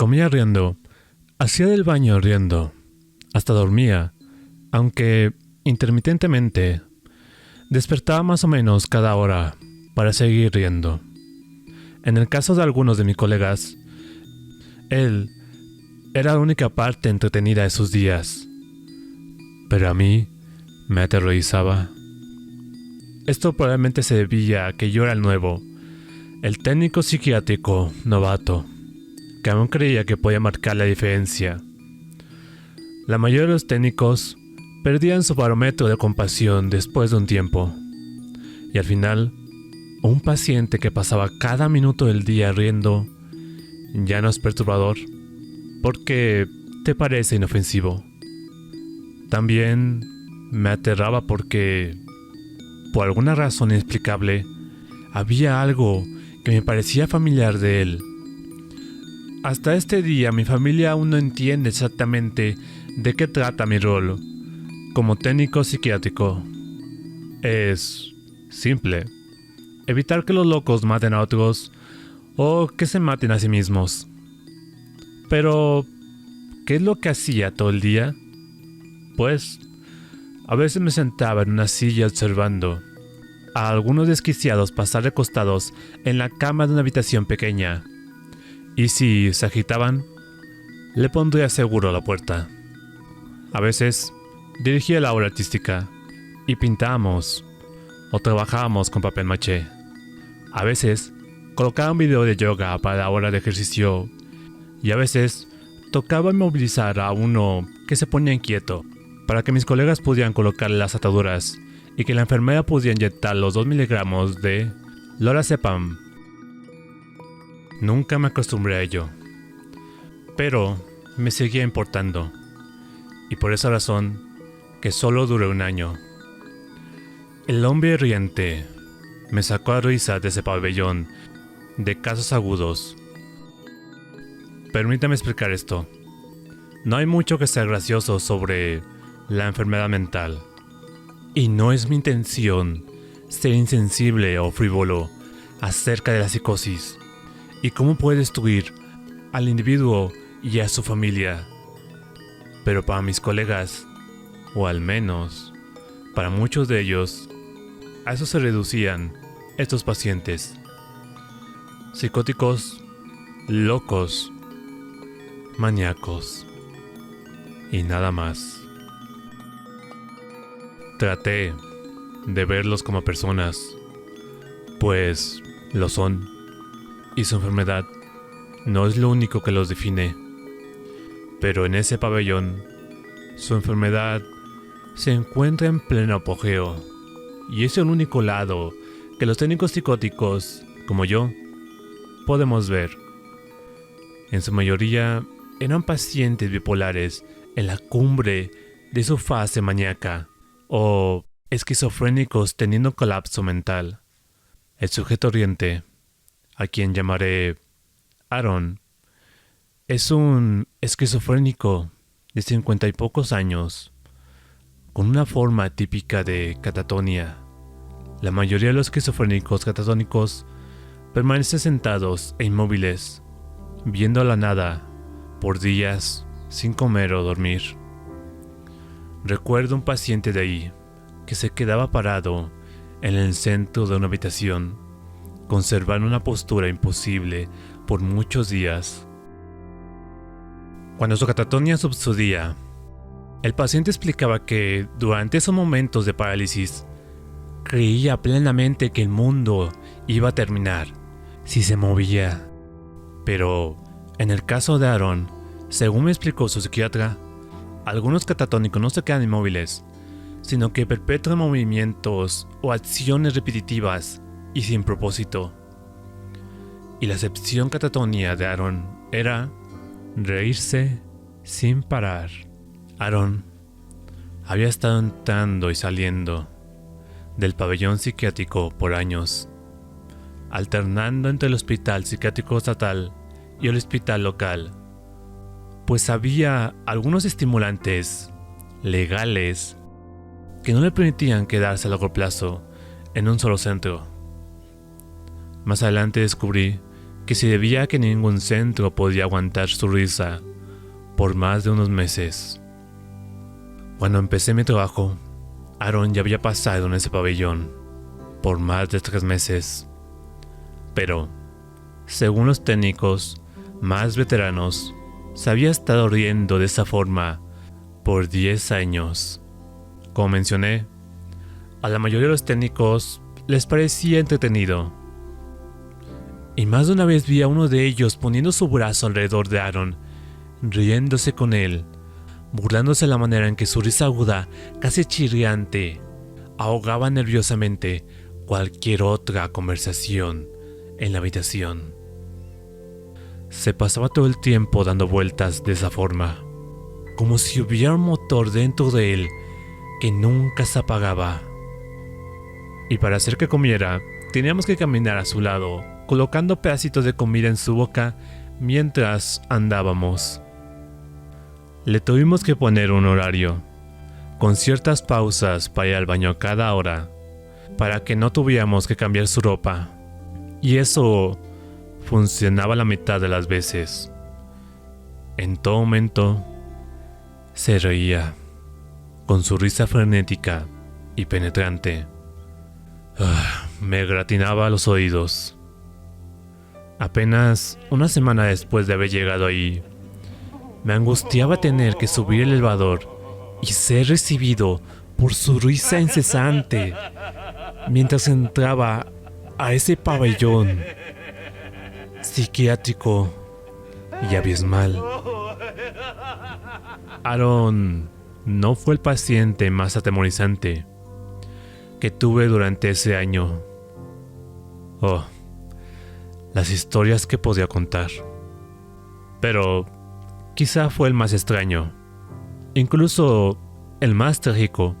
Comía riendo, hacía del baño riendo, hasta dormía, aunque intermitentemente. Despertaba más o menos cada hora para seguir riendo. En el caso de algunos de mis colegas, él era la única parte entretenida de sus días, pero a mí me aterrorizaba. Esto probablemente se debía a que yo era el nuevo, el técnico psiquiátrico novato, que aún creía que podía marcar la diferencia. La mayoría de los técnicos perdían su barómetro de compasión después de un tiempo, y al final, un paciente que pasaba cada minuto del día riendo ya no es perturbador, porque te parece inofensivo. También me aterraba porque, por alguna razón inexplicable, había algo que me parecía familiar de él. Hasta este día mi familia aún no entiende exactamente de qué trata mi rol como técnico psiquiátrico. Es simple: evitar que los locos maten a otros o que se maten a sí mismos. Pero, ¿qué es lo que hacía todo el día? Pues, a veces me sentaba en una silla observando a algunos desquiciados pasar recostados en la cama de una habitación pequeña, y si se agitaban, le pondría seguro a la puerta. A veces dirigía la obra artística y pintábamos o trabajábamos con papel maché. A veces colocaba un video de yoga para la hora de ejercicio, y a veces tocaba inmovilizar a uno que se ponía inquieto para que mis colegas pudieran colocarle las ataduras y que la enfermera pudiera inyectar los 2 miligramos de lorazepam. Nunca me acostumbré a ello, pero me seguía importando, y por esa razón que solo duró 1 año. El hombre riente me sacó a risa de ese pabellón de casos agudos. Permítame explicar esto. No hay mucho que sea gracioso sobre la enfermedad mental, y no es mi intención ser insensible o frívolo acerca de la psicosis y cómo puede destruir al individuo y a su familia. Pero para mis colegas, o al menos para muchos de ellos, a eso se reducían estos pacientes. Psicóticos, locos, maníacos y nada más. Traté de verlos como personas, pues lo son, y su enfermedad no es lo único que los define. Pero en ese pabellón, su enfermedad se encuentra en pleno apogeo, y es el único lado que los técnicos psicóticos, como yo, podemos ver. En su mayoría eran pacientes bipolares en la cumbre de su fase maníaca, o esquizofrénicos teniendo colapso mental. El sujeto riente, a quien llamaré Aaron, es un esquizofrénico de 50 y pocos años, con una forma típica de catatonia. La mayoría de los esquizofrénicos catatónicos permanecen sentados e inmóviles, viendo a la nada, por días, sin comer o dormir. Recuerdo un paciente de ahí, que se quedaba parado en el centro de una habitación, conservando una postura imposible por muchos días. Cuando su catatonia subsidía, el paciente explicaba que durante esos momentos de parálisis, creía plenamente que el mundo iba a terminar si se movía. Pero, en el caso de Aaron, según me explicó su psiquiatra, algunos catatónicos no se quedan inmóviles, sino que perpetran movimientos o acciones repetitivas y sin propósito. Y la excepción catatonia de Aaron era reírse sin parar. Aaron había estado entrando y saliendo del pabellón psiquiátrico por años, alternando entre el hospital psiquiátrico estatal y el hospital local, pues había algunos estimulantes legales que no le permitían quedarse a largo plazo en un solo centro. Más adelante descubrí que se debía a que ningún centro podía aguantar su risa por más de unos meses. Cuando empecé mi trabajo, Aaron ya había pasado en ese pabellón por más de 3 meses. Pero, según los técnicos más veteranos, se había estado riendo de esa forma por 10 años. Como mencioné, a la mayoría de los técnicos les parecía entretenido. Y más de una vez vi a uno de ellos poniendo su brazo alrededor de Aaron, riéndose con él, burlándose de la manera en que su risa aguda, casi chirriante, ahogaba nerviosamente cualquier otra conversación en la habitación. Se pasaba todo el tiempo dando vueltas de esa forma, como si hubiera un motor dentro de él que nunca se apagaba. Y para hacer que comiera, teníamos que caminar a su lado, colocando pedacitos de comida en su boca mientras andábamos. Le tuvimos que poner un horario, con ciertas pausas para ir al baño cada hora, para que no tuviéramos que cambiar su ropa. Y eso funcionaba la mitad de las veces. En todo momento, se reía, con su risa frenética y penetrante. Me gratinaba los oídos. Apenas una semana después de haber llegado ahí, me angustiaba tener que subir el elevador y ser recibido por su risa incesante mientras entraba a ese pabellón psiquiátrico y abismal. Aaron no fue el paciente más atemorizante que tuve durante ese año. Las historias que podía contar. Pero quizá fue el más extraño, incluso el más trágico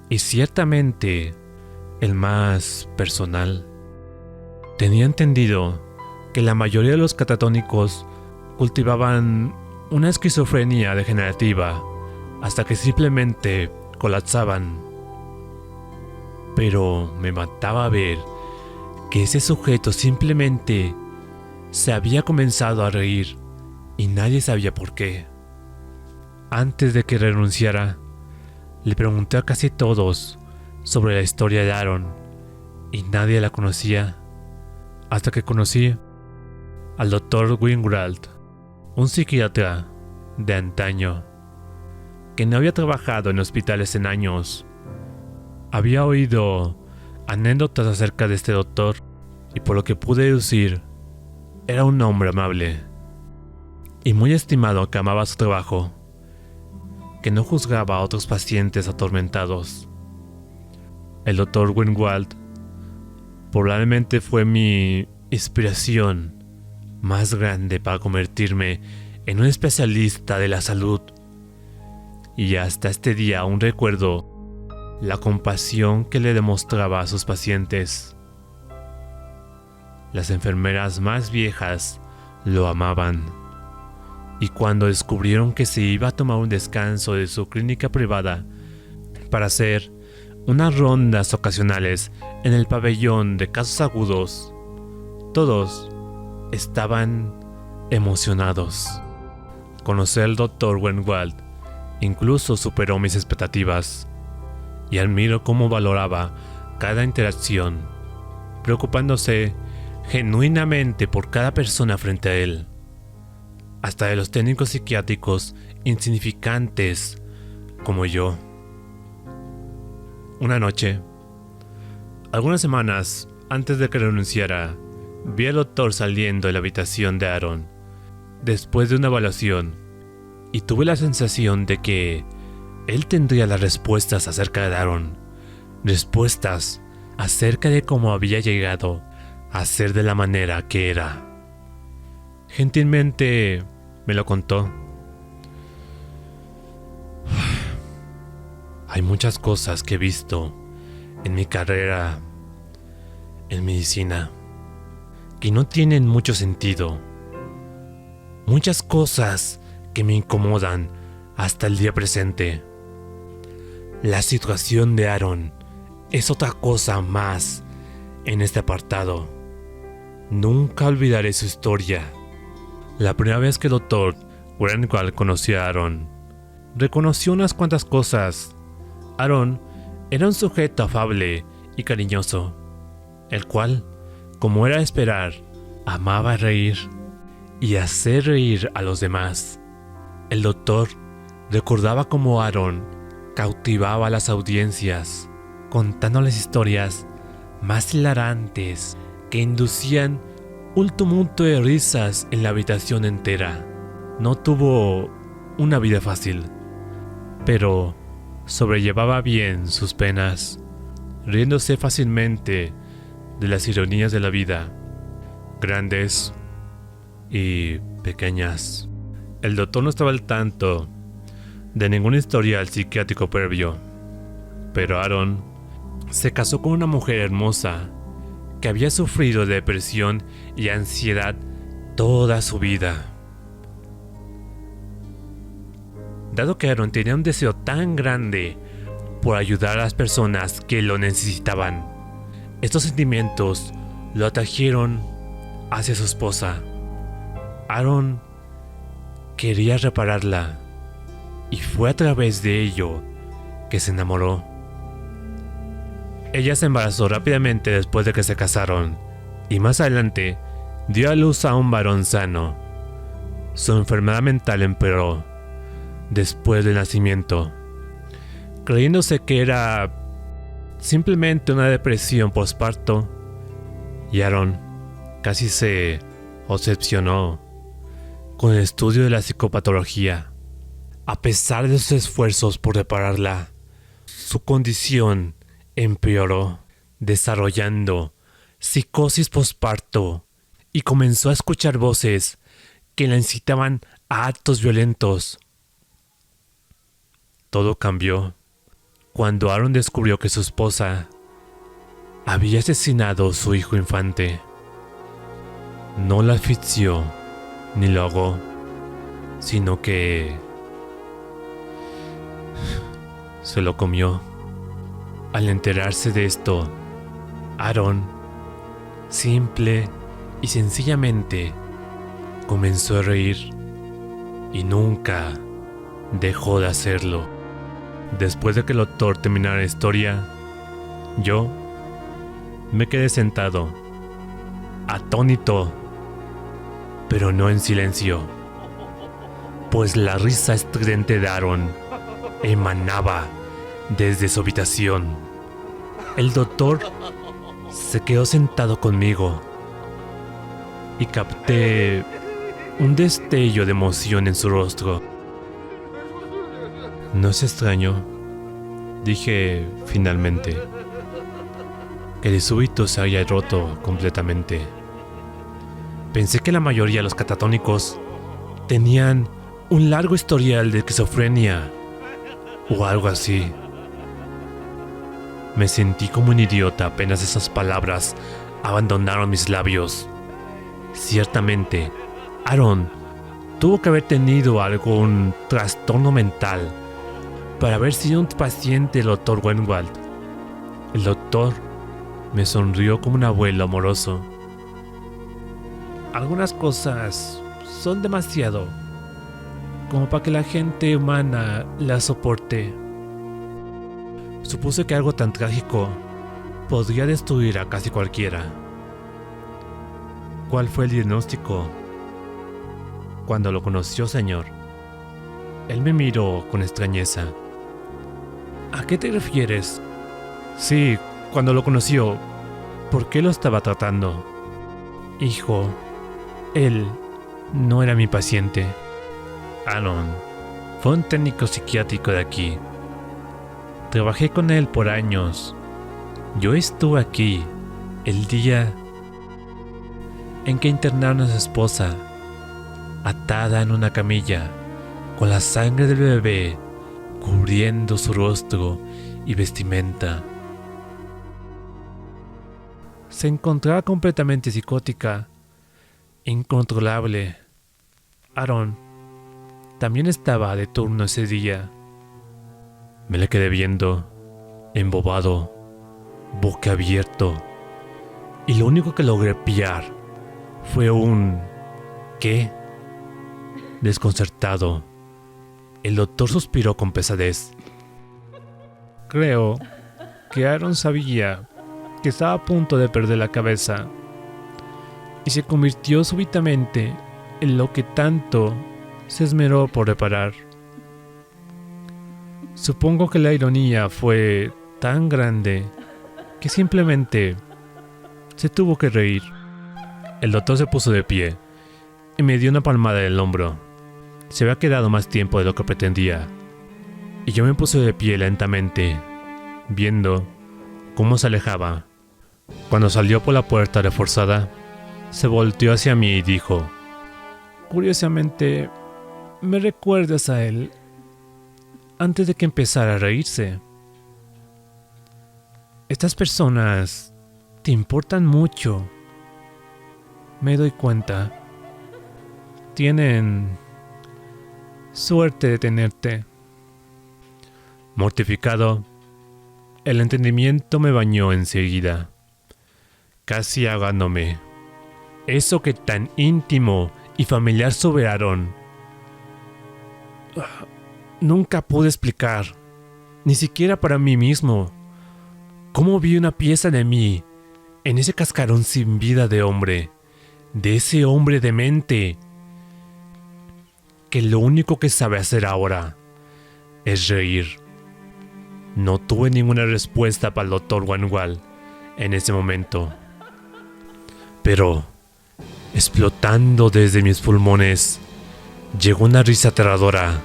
y ciertamente el más personal. Tenía entendido que la mayoría de los catatónicos cultivaban una esquizofrenia degenerativa hasta que simplemente colapsaban. Pero me mataba ver que ese sujeto simplemente se había comenzado a reír y nadie sabía por qué. Antes de que renunciara, le pregunté a casi todos sobre la historia de Aaron y nadie la conocía, hasta que conocí al Dr. Wingwald, un psiquiatra de antaño que no había trabajado en hospitales en años. Había oído anécdotas acerca de este doctor y por lo que pude deducir, era un hombre amable y muy estimado que amaba su trabajo, que no juzgaba a otros pacientes atormentados. El Dr. Wingwald probablemente fue mi inspiración más grande para convertirme en un especialista de la salud, y hasta este día aún recuerdo la compasión que le demostraba a sus pacientes. Las enfermeras más viejas lo amaban, y cuando descubrieron que se iba a tomar un descanso de su clínica privada para hacer unas rondas ocasionales en el pabellón de casos agudos, todos estaban emocionados. Conocer al Dr. Wingwald incluso superó mis expectativas, y admiro cómo valoraba cada interacción, preocupándose genuinamente por cada persona frente a él, hasta de los técnicos psiquiátricos insignificantes como yo. Una noche, algunas semanas antes de que renunciara, vi al doctor saliendo de la habitación de Aaron después de una evaluación y tuve la sensación de que él tendría las respuestas acerca de Aaron, respuestas acerca de cómo había llegado a ser de la manera que era. Gentilmente me lo contó. Hay muchas cosas que he visto en mi carrera en medicina que no tienen mucho sentido. Muchas cosas que me incomodan hasta el día presente. La situación de Aaron es otra cosa más en este apartado. Nunca olvidaré su historia. La primera vez que el Dr. Grenwald conoció a Aaron, reconoció unas cuantas cosas. Aaron era un sujeto afable y cariñoso, el cual, como era de esperar, amaba reír y hacer reír a los demás. El doctor recordaba cómo Aaron cautivaba a las audiencias, contándoles historias más hilarantes que inducían un tumulto de risas en la habitación entera. No tuvo una vida fácil, pero sobrellevaba bien sus penas, riéndose fácilmente de las ironías de la vida, grandes y pequeñas. El doctor no estaba al tanto de ningún historial psiquiátrico previo, pero Aaron se casó con una mujer hermosa que había sufrido de depresión y ansiedad toda su vida. Dado que Aaron tenía un deseo tan grande por ayudar a las personas que lo necesitaban, estos sentimientos lo atrajeron hacia su esposa. Aaron quería repararla, y fue a través de ello que se enamoró. Ella se embarazó rápidamente después de que se casaron, y más adelante dio a luz a un varón sano. Su enfermedad mental empeoró después del nacimiento, creyéndose que era simplemente una depresión postparto, y Aaron casi se obsesionó con el estudio de la psicopatología. A pesar de sus esfuerzos por repararla, su condición empeoró, desarrollando psicosis postparto, y comenzó a escuchar voces que la incitaban a actos violentos. Todo cambió cuando Aaron descubrió que su esposa había asesinado a su hijo infante. No la asfixió ni lo ahogó, sino que se lo comió. Al enterarse de esto, Aaron, simple y sencillamente, comenzó a reír y nunca dejó de hacerlo. Después de que el doctor terminara la historia, yo me quedé sentado, atónito, pero no en silencio, pues la risa estridente de Aaron emanaba desde su habitación. El doctor se quedó sentado conmigo y capté un destello de emoción en su rostro. No es extraño, dije finalmente, que de súbito se haya roto completamente. Pensé que la mayoría de los catatónicos tenían un largo historial de esquizofrenia o algo así. Me sentí como un idiota apenas esas palabras abandonaron mis labios. Ciertamente, Aaron tuvo que haber tenido algún trastorno mental para haber sido un paciente del Dr. Grenwald. El doctor me sonrió como un abuelo amoroso. Algunas cosas son demasiado como para que la gente humana las soporte. Supuse que algo tan trágico podría destruir a casi cualquiera. ¿Cuál fue el diagnóstico? Cuando lo conoció, señor. Él me miró con extrañeza. ¿A qué te refieres? Sí, cuando lo conoció, ¿por qué lo estaba tratando? Hijo, él no era mi paciente. Aaron fue un técnico psiquiátrico de aquí. Trabajé con él por años. Yo estuve aquí el día en que internaron a su esposa, atada en una camilla, con la sangre del bebé cubriendo su rostro y vestimenta. Se encontraba completamente psicótica, incontrolable. Aaron también estaba de turno ese día. Me le quedé viendo, embobado, boquiabierto, y lo único que logré pillar fue un ¿qué? Desconcertado, el doctor suspiró con pesadez. Creo que Aaron sabía que estaba a punto de perder la cabeza y se convirtió súbitamente en lo que tanto se esmeró por reparar. Supongo que la ironía fue tan grande que simplemente se tuvo que reír. El doctor se puso de pie y me dio una palmada en el hombro. Se había quedado más tiempo de lo que pretendía, y yo me puse de pie lentamente, viendo cómo se alejaba. Cuando salió por la puerta reforzada, se volteó hacia mí y dijo: curiosamente, me recuerdas a él antes de que empezara a reírse. Estas personas te importan mucho. Me doy cuenta. Tienen suerte de tenerte. Mortificado, el entendimiento me bañó enseguida, casi ahogándome. Eso que tan íntimo y familiar sobre Aaron, nunca pude explicar, ni siquiera para mí mismo, cómo vi una pieza de mí en ese cascarón sin vida de hombre, de ese hombre demente, que lo único que sabe hacer ahora es reír. No tuve ninguna respuesta para el Dr. Wanwal en ese momento, pero explotando desde mis pulmones llegó una risa aterradora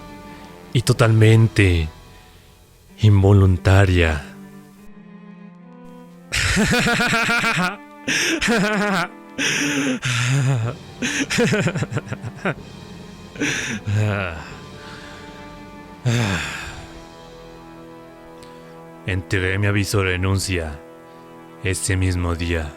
y totalmente involuntaria. Entregué mi aviso de renuncia ese mismo día.